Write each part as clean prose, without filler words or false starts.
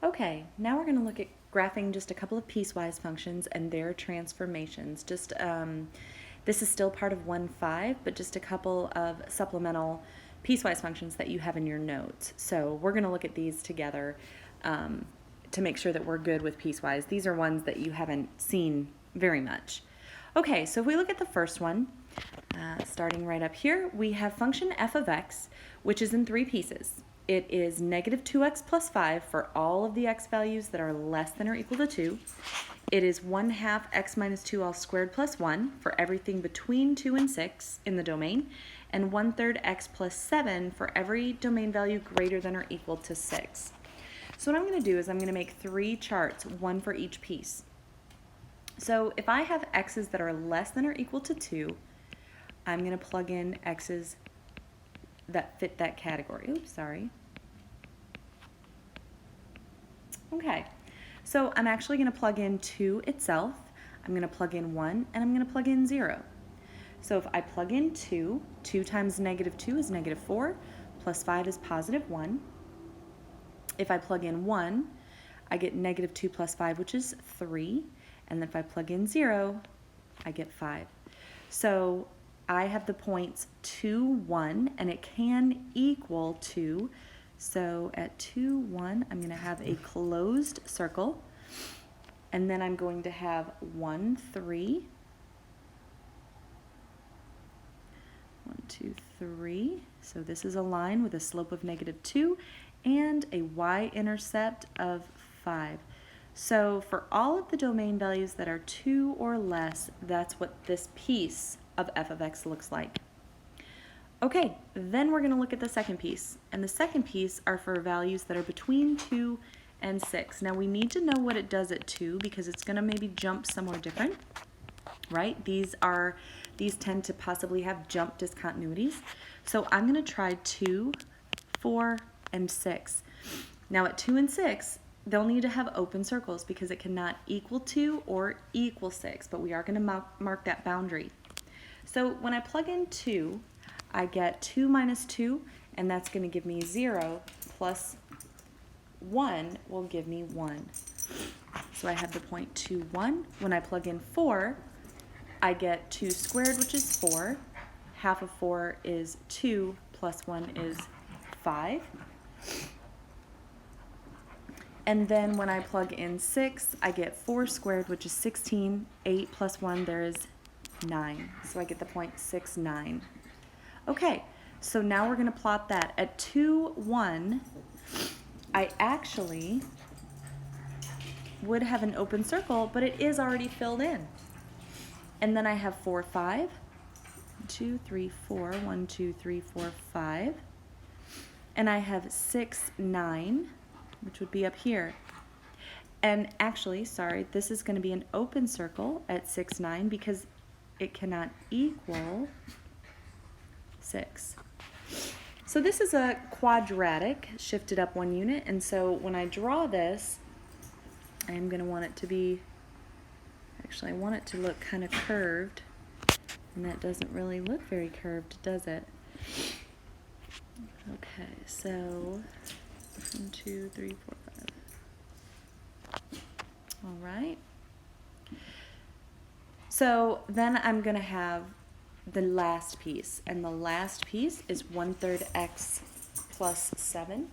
Okay, now we're going to look at graphing just a couple of piecewise functions and their transformations. This is still part of 1.5, but just a couple of supplemental piecewise functions that you have in your notes. So we're going to look at these together to make sure that we're good with piecewise. These are ones that you haven't seen very much. Okay, so if we look at the first one, starting right up here, we have function f of x, which is in 3 pieces. It is negative 2x plus 5 for all of the x values that are less than or equal to 2. It is 1/2 x minus 2 all squared plus 1 for everything between 2 and 6 in the domain, and 1/3 x plus 7 for every domain value greater than or equal to 6. So what I'm going to do is I'm going to make 3 charts, one for each piece. So if I have x's that are less than or equal to 2, I'm going to plug in x's that fit that category. Oops, sorry. Okay, so I'm actually going to plug in 2 itself. I'm going to plug in 1, and I'm going to plug in 0. So if I plug in 2, 2 times negative 2 is negative 4, plus 5 is positive 1. If I plug in 1, I get negative 2 plus 5, which is 3. And then if I plug in 0, I get 5. So I have the points 2, 1, and it can equal 2. So at 2, 1, I'm going to have a closed circle. And then I'm going to have 1, 3. 1, 2, 3. So this is a line with a slope of negative 2 and a y-intercept of 5. So for all of the domain values that are 2 or less, that's what this piece of f of x looks like. Okay, then we're going to look at the second piece. And the second piece are for values that are between 2 and 6. Now we need to know what it does at 2 because it's going to maybe jump somewhere different, right? These tend to possibly have jump discontinuities. So I'm going to try 2, 4, and 6. Now at 2 and 6, they'll need to have open circles because it cannot equal 2 or equal 6, but we are going to mark that boundary. So when I plug in 2, I get 2 minus 2, and that's going to give me 0, plus 1 will give me 1. So I have the point 2, 1. When I plug in 4, I get 2 squared, which is 4. Half of 4 is 2, plus 1 is 5. And then when I plug in 6, I get 4 squared, which is 16. 8 plus 1, there is 9. So I get the point 6, 9. Okay, so now we're going to plot that. At 2, 1, I actually would have an open circle, but it is already filled in. And then I have 4, 5. 1, 2, 3, 4. 1, 2, 3, 4, 5. And I have 6, 9, which would be up here. And actually, sorry, this is going to be an open circle at 6, 9 because it cannot equal 6. So this is a quadratic, shifted up 1 unit, and so when I draw this, I am going to want it to be, actually I want it to look kind of curved, and that doesn't really look very curved, does it? Okay, so 1, 2, 3, 4, 5. All right. So then I'm going to have the last piece, and the last piece is 1/3 x plus 7.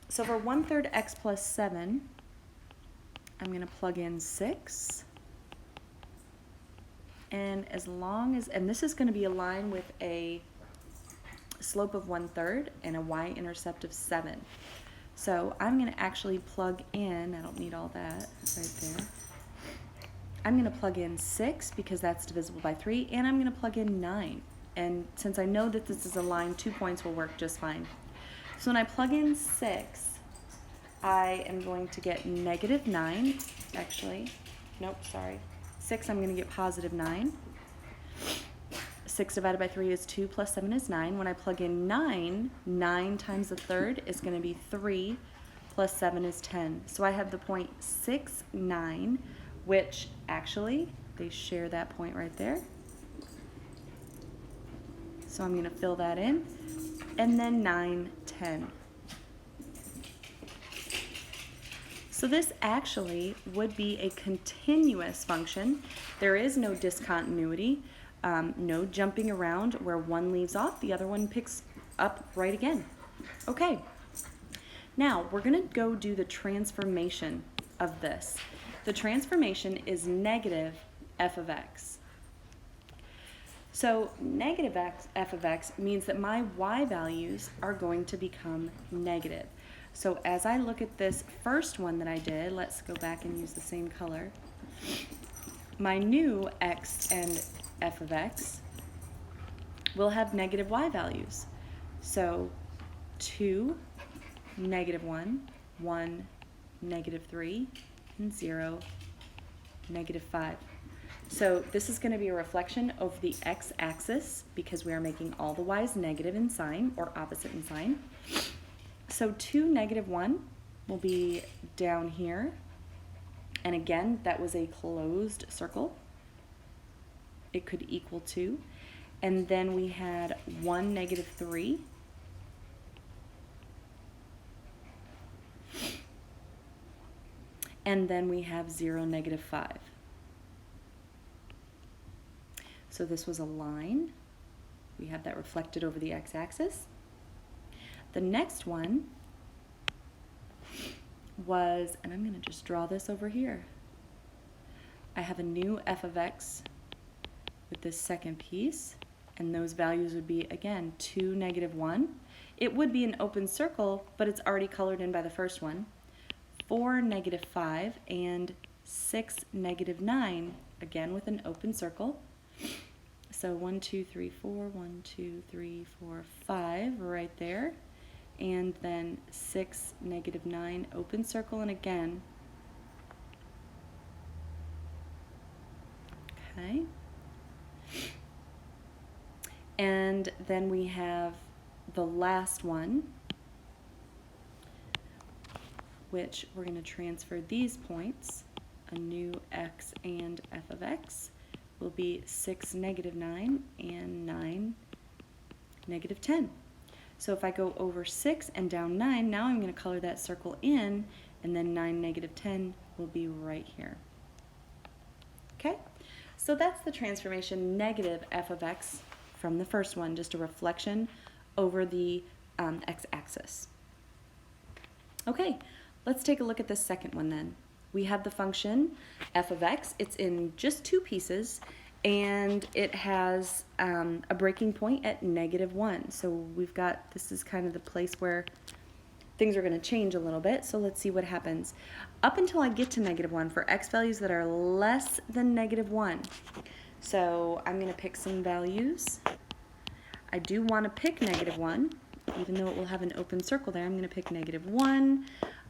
So for 1/3 x plus 7, I'm going to plug in 6. And as long as, and this is going to be a line with a slope of 1/3 and a y-intercept of 7. So I'm going to actually plug in, I don't need all that right there. I'm going to plug in 6 because that's divisible by 3, and I'm going to plug in 9. And since I know that this is a line, 2 points will work just fine. So when I plug in 6, I am going to get negative 9, actually. Nope, sorry. 6, I'm going to get positive 9. 6 divided by 3 is 2, plus 7 is 9. When I plug in 9, 9 times a third is going to be 3, plus 7 is 10. So I have the point 6, 9, which actually, they share that point right there. So I'm going to fill that in. And then 9, 10. So this actually would be a continuous function. There is no discontinuity, no jumping around where one leaves off, the other one picks up right again. Okay, now we're going to go do the transformation of this. The transformation is negative f of x. So negative f of x means that my y values are going to become negative. So as I look at this first one that I did, let's go back and use the same color. My new x and f of x will have negative y values. So 2, negative 1, 1, negative 3, and 0, negative 5. So this is going to be a reflection of the x-axis because we are making all the y's negative in sign or opposite in sign. So 2, negative 1 will be down here. And again, that was a closed circle. It could equal 2. And then we had 1, negative 3. And then we have 0, negative 5. So this was a line. We have that reflected over the x-axis. The next one was, and I'm going to just draw this over here. I have a new f of x with this second piece, and those values would be, again, 2, negative 1. It would be an open circle, but it's already colored in by the first one. 4, negative 5, and 6, negative 9, again with an open circle. So 1, 2, 3, 4, 1, 2, 3, 4, 5 right there. And then 6, negative 9, open circle, and again. Okay. And then we have the last one, which we're going to transfer these points. A new x and f of x will be 6, negative 9, and 9, negative 10. So if I go over 6 and down 9, now I'm going to color that circle in, and then 9, negative 10 will be right here. Okay, so that's the transformation negative f of x from the first one, just a reflection over the x-axis. Okay, let's take a look at the second one then. We have the function f of x. It's in just 2 pieces, and it has a breaking point at negative 1. So we've got, this is kind of the place where things are going to change a little bit. So let's see what happens. Up until I get to negative 1, for x values that are less than negative 1. So I'm going to pick some values. I do want to pick negative 1, even though it will have an open circle there. I'm going to pick negative 1,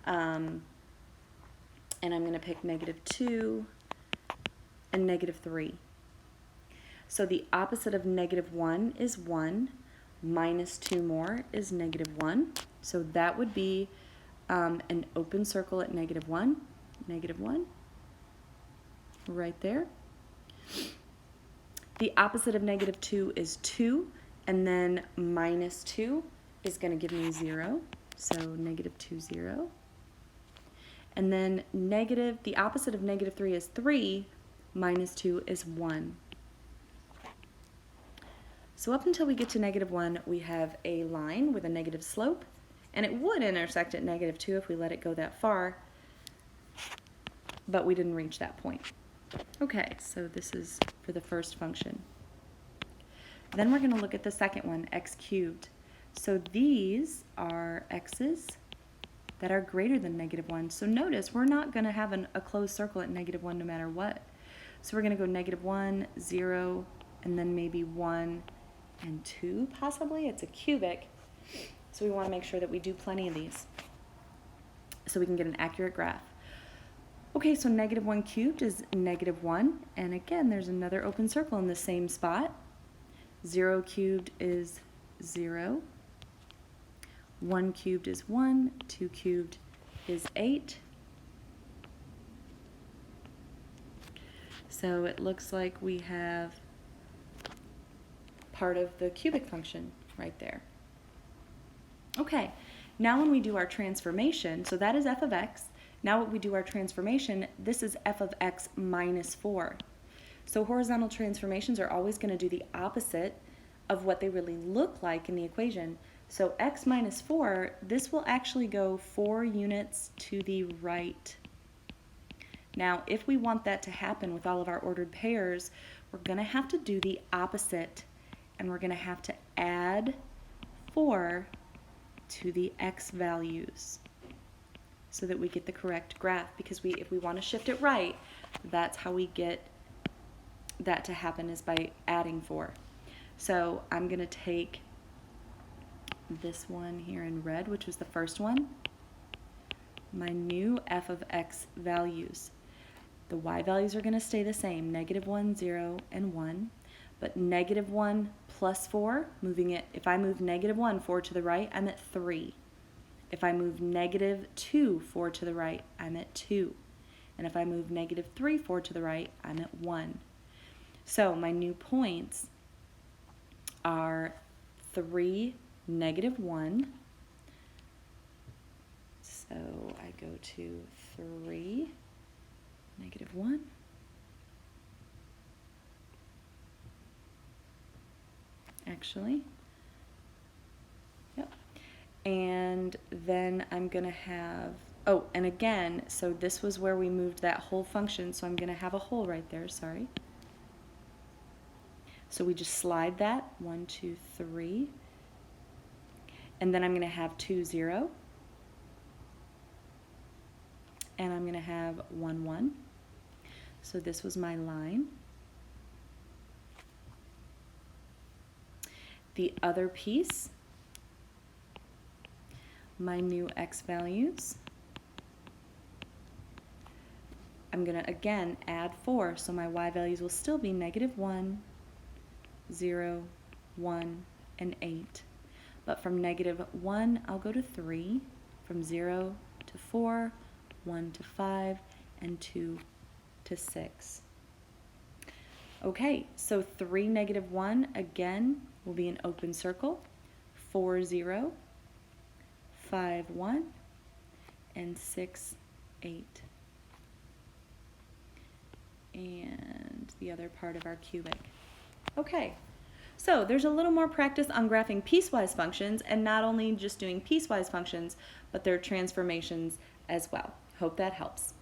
and I'm going to pick negative 2 and negative 3. So the opposite of negative 1 is 1, minus 2 more is negative 1. So that would be an open circle at negative 1, right there. The opposite of negative 2 is 2, and then minus 2 is going to give me 0. So negative 2, 0. And then the opposite of negative 3 is 3, minus 2 is 1. So up until we get to negative 1, we have a line with a negative slope, and it would intersect at negative 2 if we let it go that far, but we didn't reach that point. Okay, so this is for the first function. Then we're going to look at the second one, x cubed. So these are x's that are greater than negative 1. So notice we're not going to have a closed circle at negative 1 no matter what. So we're going to go negative 1, 0, and then maybe 1 and 2 possibly. It's a cubic, so we want to make sure that we do plenty of these so we can get an accurate graph. Okay, so negative 1 cubed is negative 1, and again there's another open circle in the same spot. 0 cubed is 0. 1 cubed is 1, 2 cubed is 8. So it looks like we have part of the cubic function right there. Okay, now when we do our transformation, so that is f of x, Now when we do our transformation, this is f of x minus 4. So horizontal transformations are always going to do the opposite of what they really look like in the equation. So x minus 4, this will actually go 4 units to the right. Now, if we want that to happen with all of our ordered pairs, we're going to have to do the opposite, and we're going to have to add 4 to the x values so that we get the correct graph, because if we want to shift it right, that's how we get that to happen, is by adding 4. So I'm going to take this one here in red, which was the first one, my new f of x values. The y values are going to stay the same, -1, 0, and 1. But -1 plus 4, moving it, if I move -1, 4 to the right, I'm at 3. If I move -2, 4 to the right, I'm at 2. And if I move -3, 4 to the right, I'm at 1. So my new points are 3, -1. So I go to 3, -1. Actually, yep. And then I'm going to have, oh, and again, so this was where we moved that whole function, so I'm going to have a hole right there, sorry. So we just slide that, 1, 2, 3, and then I'm going to have 2, 0, and I'm going to have 1, 1. So this was my line. The other piece, my new x values, I'm going to again add 4, so my y values will still be -1, 0, 1, and 8. But from -1, I'll go to 3, from 0 to 4, 1 to 5, and 2 to 6. Okay, so 3, -1, again, will be an open circle, 4, 0, 5, 1, and 6, 8. And the other part of our cubic. Okay, so there's a little more practice on graphing piecewise functions, and not only just doing piecewise functions, but their transformations as well. Hope that helps.